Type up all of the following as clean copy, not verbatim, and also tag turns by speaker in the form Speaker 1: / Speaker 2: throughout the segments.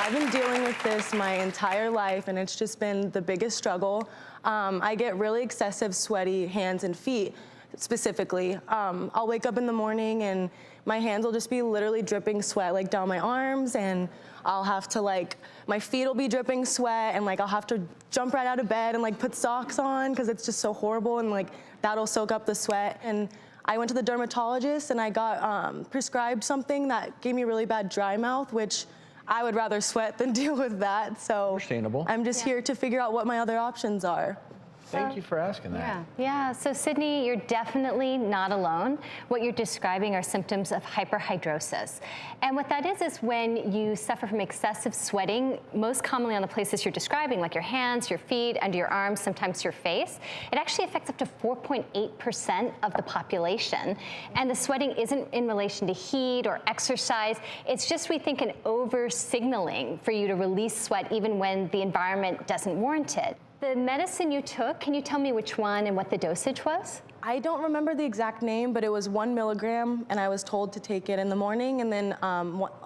Speaker 1: I've been dealing with this my entire life, and it's just been the biggest struggle. I get really excessive sweaty hands and feet, specifically. I'll wake up in the morning and my hands will just be literally dripping sweat, like down my arms, and I'll have to my feet will be dripping sweat, and I'll have to jump right out of bed and put socks on because it's just so horrible, and that'll soak up the sweat. And I went to the dermatologist and I got prescribed something that gave me really bad dry mouth, which I would rather sweat than deal with that. So
Speaker 2: understandable.
Speaker 1: I'm just here to figure out what my other options are.
Speaker 2: Thank you for asking that.
Speaker 3: Yeah, so Sydney, you're definitely not alone. What you're describing are symptoms of hyperhidrosis. And what that is when you suffer from excessive sweating, most commonly on the places you're describing, like your hands, your feet, under your arms, sometimes your face. It actually affects up to 4.8% of the population. And the sweating isn't in relation to heat or exercise. It's just, we think, an over-signaling for you to release sweat even when the environment doesn't warrant it. The medicine you took, can you tell me which one and what the dosage was?
Speaker 1: I don't remember the exact name, but it was 1 milligram, and I was told to take it in the morning and then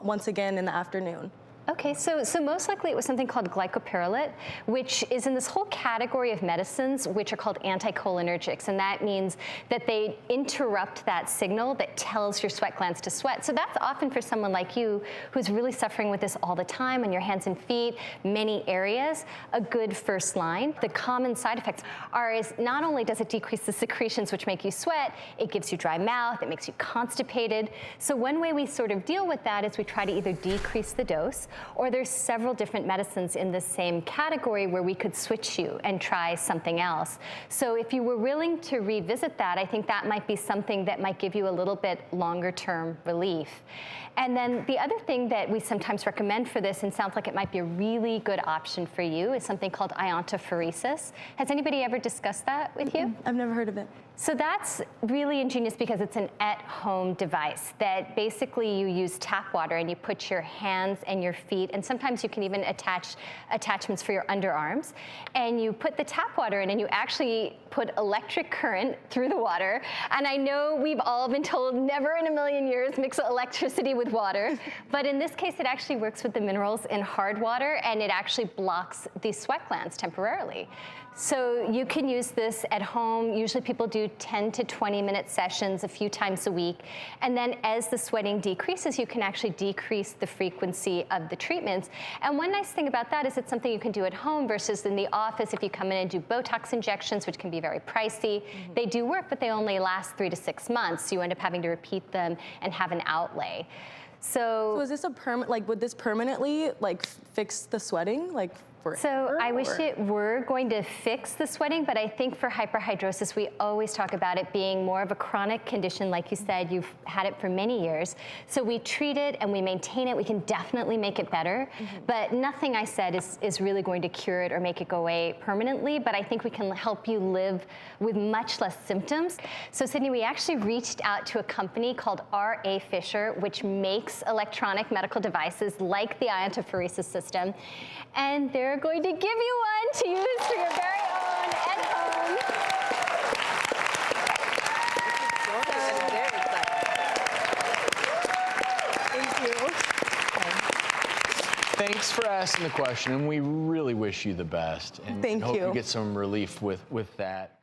Speaker 1: once again in the afternoon.
Speaker 3: Okay, so most likely it was something called glycopyrrolate, which is in this whole category of medicines which are called anticholinergics, and that means that they interrupt that signal that tells your sweat glands to sweat. So that's often for someone like you who's really suffering with this all the time on your hands and feet, many areas, a good first line. The common side effects is not only does it decrease the secretions which make you sweat, it gives you dry mouth, it makes you constipated. So one way we sort of deal with that is we try to either decrease the dose, or there's several different medicines in the same category where we could switch you and try something else. So if you were willing to revisit that, I think that might be something that might give you a little bit longer term relief. And then the other thing that we sometimes recommend for this, and sounds like it might be a really good option for you, is something called iontophoresis. Has anybody ever discussed that with you?
Speaker 1: I've never heard of it.
Speaker 3: So that's really ingenious because it's an at-home device that basically you use tap water and you put your hands and your feet, and sometimes you can even attach attachments for your underarms, and you put the tap water in and you actually put electric current through the water. And I know we've all been told never in a million years mix electricity with water, but in this case it actually works with the minerals in hard water, and it actually blocks the sweat glands temporarily. So you can use this at home. Usually people do 10 to 20 minute sessions a few times a week. And then as the sweating decreases, you can actually decrease the frequency of the treatments. And one nice thing about that is it's something you can do at home versus in the office. If you come in and do Botox injections, which can be very pricey, they do work, but they only last 3 to 6 months. So you end up having to repeat them and have an outlay. So
Speaker 1: is this a would this permanently fix the sweating?
Speaker 3: So I wish it were going to fix the sweating, but I think for hyperhidrosis, we always talk about it being more of a chronic condition. Like you said, you've had it for many years. So we treat it and we maintain it. We can definitely make it better, but nothing I said is really going to cure it or make it go away permanently, but I think we can help you live with much less symptoms. So Sydney, we actually reached out to a company called R.A. Fisher, which makes electronic medical devices like the iontophoresis system, and they're going to give you one to use for your very own at home.
Speaker 1: Thank you.
Speaker 2: Thanks for asking the question, and we really wish you the best. And
Speaker 1: Thank
Speaker 2: hope
Speaker 1: you.
Speaker 2: you get some relief with that.